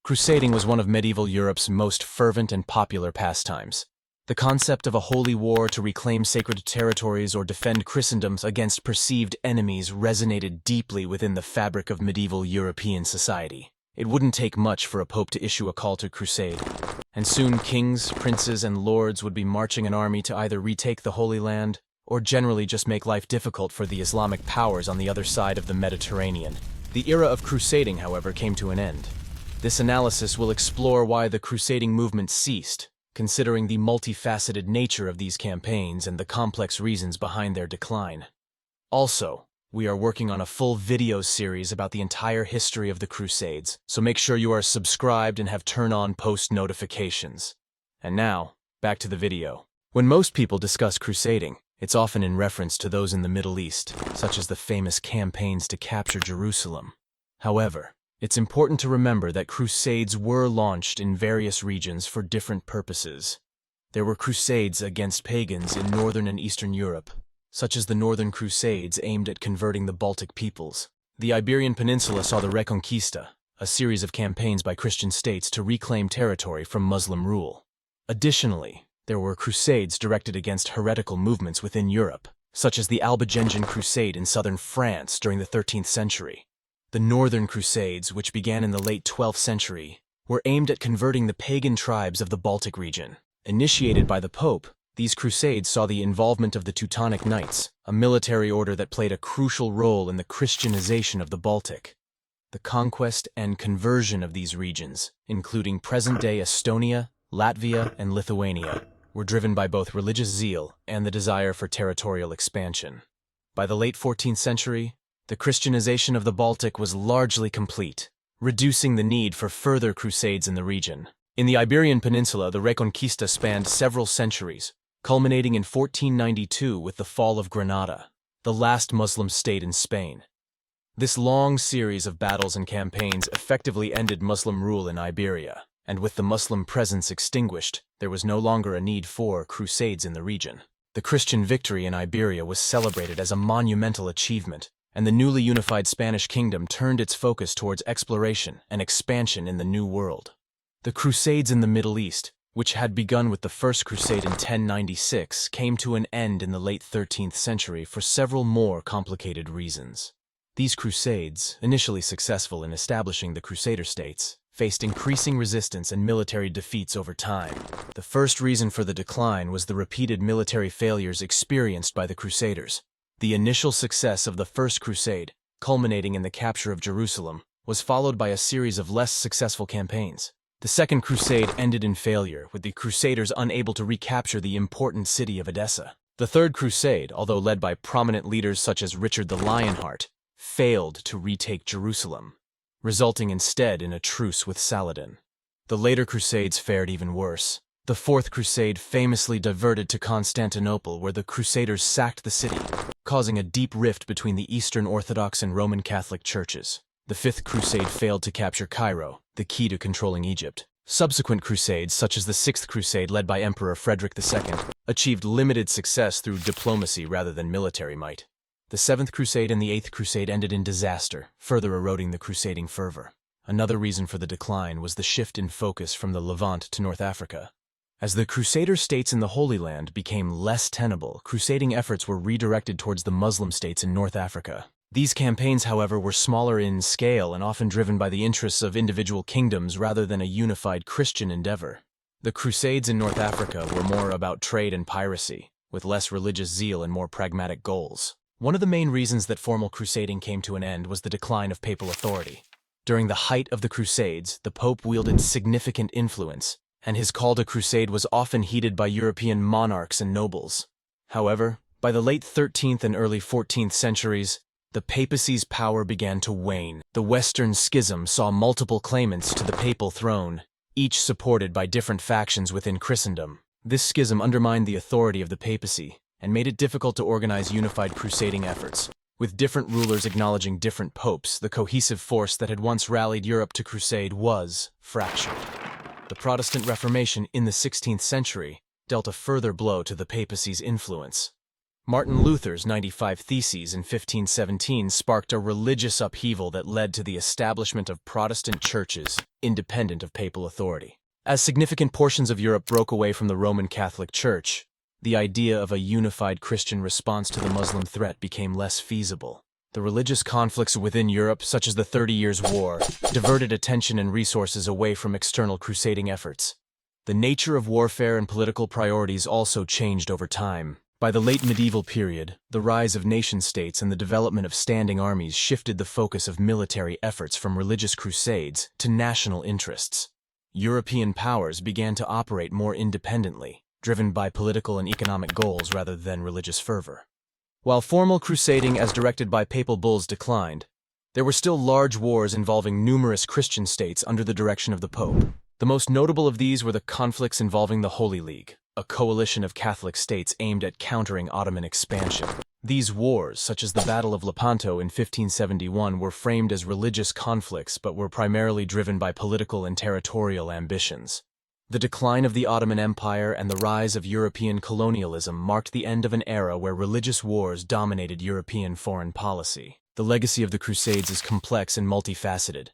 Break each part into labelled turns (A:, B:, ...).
A: Crusading was one of medieval Europe's most fervent and popular pastimes. The concept of a holy war to reclaim sacred territories or defend Christendom against perceived enemies resonated deeply within the fabric of medieval European society. It wouldn't take much for a pope to issue a call to crusade, and soon kings, princes, and lords would be marching an army to either retake the Holy Land or generally just make life difficult for the Islamic powers on the other side of the Mediterranean. The era of crusading, however, came to an end. This analysis will explore why the crusading movement ceased, considering the multifaceted nature of these campaigns and the complex reasons behind their decline. Also, we are working on a full video series about the entire history of the Crusades, so make sure you are subscribed and have turned on post notifications. And now, back to the video. When most people discuss crusading, it's often in reference to those in the Middle East, such as the famous campaigns to capture Jerusalem. However, it's important to remember that crusades were launched in various regions for different purposes. There were crusades against pagans in Northern and Eastern Europe, such as the Northern Crusades aimed at converting the Baltic peoples. The Iberian Peninsula saw the Reconquista, a series of campaigns by Christian states to reclaim territory from Muslim rule. Additionally, there were crusades directed against heretical movements within Europe, such as the Albigensian Crusade in southern France during the 13th century. The Northern Crusades, which began in the late 12th century, were aimed at converting the pagan tribes of the Baltic region. Initiated by the Pope, these crusades saw the involvement of the Teutonic Knights, a military order that played a crucial role in the Christianization of the Baltic. The conquest and conversion of these regions, including present-day Estonia, Latvia, and Lithuania, were driven by both religious zeal and the desire for territorial expansion. By the late 14th century, the Christianization of the Baltic was largely complete, reducing the need for further crusades in the region. In the Iberian Peninsula, the Reconquista spanned several centuries, culminating in 1492 with the fall of Granada, the last Muslim state in Spain. This long series of battles and campaigns effectively ended Muslim rule in Iberia, and with the Muslim presence extinguished, there was no longer a need for crusades in the region. The Christian victory in Iberia was celebrated as a monumental achievement, and the newly unified Spanish kingdom turned its focus towards exploration and expansion in the New World. The Crusades in the Middle East, which had begun with the First Crusade in 1096, came to an end in the late 13th century for several more complicated reasons. These crusades, initially successful in establishing the Crusader states, faced increasing resistance and military defeats over time. The first reason for the decline was the repeated military failures experienced by the Crusaders. The initial success of the First Crusade, culminating in the capture of Jerusalem, was followed by a series of less successful campaigns. The Second Crusade ended in failure, with the Crusaders unable to recapture the important city of Edessa. The Third Crusade, although led by prominent leaders such as Richard the Lionheart, failed to retake Jerusalem, resulting instead in a truce with Saladin. The later Crusades fared even worse. The Fourth Crusade famously diverted to Constantinople, where the Crusaders sacked the city, causing a deep rift between the Eastern Orthodox and Roman Catholic churches. The Fifth Crusade failed to capture Cairo, the key to controlling Egypt. Subsequent crusades, such as the Sixth Crusade led by Emperor Frederick II, achieved limited success through diplomacy rather than military might. The Seventh Crusade and the Eighth Crusade ended in disaster, further eroding the crusading fervor. Another reason for the decline was the shift in focus from the Levant to North Africa. As the Crusader states in the Holy Land became less tenable, crusading efforts were redirected towards the Muslim states in North Africa. These campaigns, however, were smaller in scale and often driven by the interests of individual kingdoms rather than a unified Christian endeavor. The Crusades in North Africa were more about trade and piracy, with less religious zeal and more pragmatic goals. One of the main reasons that formal crusading came to an end was the decline of papal authority. During the height of the Crusades, the Pope wielded significant influence, and his call to crusade was often heeded by European monarchs and nobles. However, by the late 13th and early 14th centuries, the papacy's power began to wane. The Western Schism saw multiple claimants to the papal throne, each supported by different factions within Christendom. This schism undermined the authority of the papacy and made it difficult to organize unified crusading efforts. With different rulers acknowledging different popes, the cohesive force that had once rallied Europe to crusade was fractured. The Protestant Reformation in the 16th century dealt a further blow to the papacy's influence. Martin Luther's 95 Theses in 1517 sparked a religious upheaval that led to the establishment of Protestant churches, independent of papal authority. As significant portions of Europe broke away from the Roman Catholic Church, the idea of a unified Christian response to the Muslim threat became less feasible. The religious conflicts within Europe, such as the 30 Years' War, diverted attention and resources away from external crusading efforts. The nature of warfare and political priorities also changed over time. By the late medieval period, the rise of nation-states and the development of standing armies shifted the focus of military efforts from religious crusades to national interests. European powers began to operate more independently, driven by political and economic goals rather than religious fervor. While formal crusading as directed by papal bulls declined, there were still large wars involving numerous Christian states under the direction of the Pope. The most notable of these were the conflicts involving the Holy League, a coalition of Catholic states aimed at countering Ottoman expansion. These wars, such as the Battle of Lepanto in 1571, were framed as religious conflicts but were primarily driven by political and territorial ambitions. The decline of the Ottoman Empire and the rise of European colonialism marked the end of an era where religious wars dominated European foreign policy. The legacy of the Crusades is complex and multifaceted.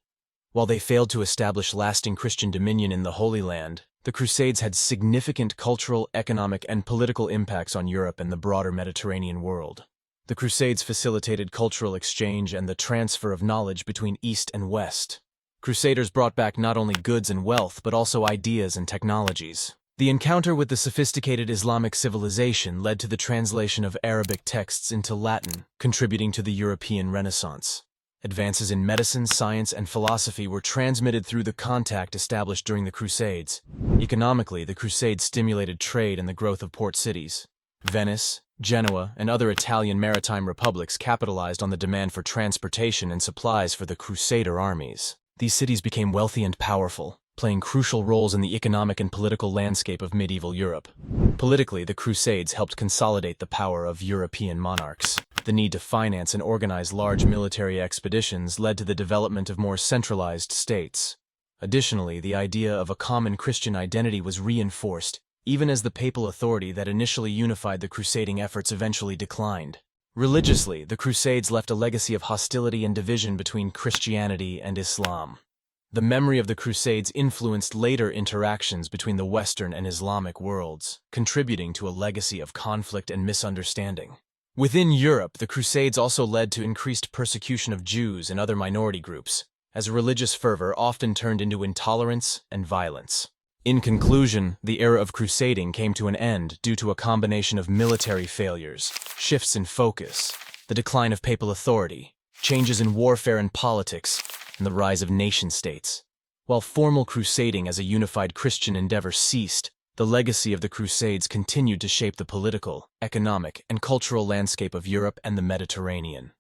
A: While they failed to establish lasting Christian dominion in the Holy Land, the Crusades had significant cultural, economic, and political impacts on Europe and the broader Mediterranean world. The Crusades facilitated cultural exchange and the transfer of knowledge between East and West. Crusaders brought back not only goods and wealth, but also ideas and technologies. The encounter with the sophisticated Islamic civilization led to the translation of Arabic texts into Latin, contributing to the European Renaissance. Advances in medicine, science, and philosophy were transmitted through the contact established during the Crusades. Economically, the Crusades stimulated trade and the growth of port cities. Venice, Genoa, and other Italian maritime republics capitalized on the demand for transportation and supplies for the Crusader armies. These cities became wealthy and powerful, playing crucial roles in the economic and political landscape of medieval Europe. Politically, the Crusades helped consolidate the power of European monarchs. The need to finance and organize large military expeditions led to the development of more centralized states. Additionally, the idea of a common Christian identity was reinforced, even as the papal authority that initially unified the crusading efforts eventually declined. Religiously, the Crusades left a legacy of hostility and division between Christianity and Islam. The memory of the Crusades influenced later interactions between the Western and Islamic worlds, contributing to a legacy of conflict and misunderstanding. Within Europe, the Crusades also led to increased persecution of Jews and other minority groups, as religious fervor often turned into intolerance and violence. In conclusion, the era of crusading came to an end due to a combination of military failures, shifts in focus, the decline of papal authority, changes in warfare and politics, and the rise of nation-states. While formal crusading as a unified Christian endeavor ceased, the legacy of the Crusades continued to shape the political, economic, and cultural landscape of Europe and the Mediterranean.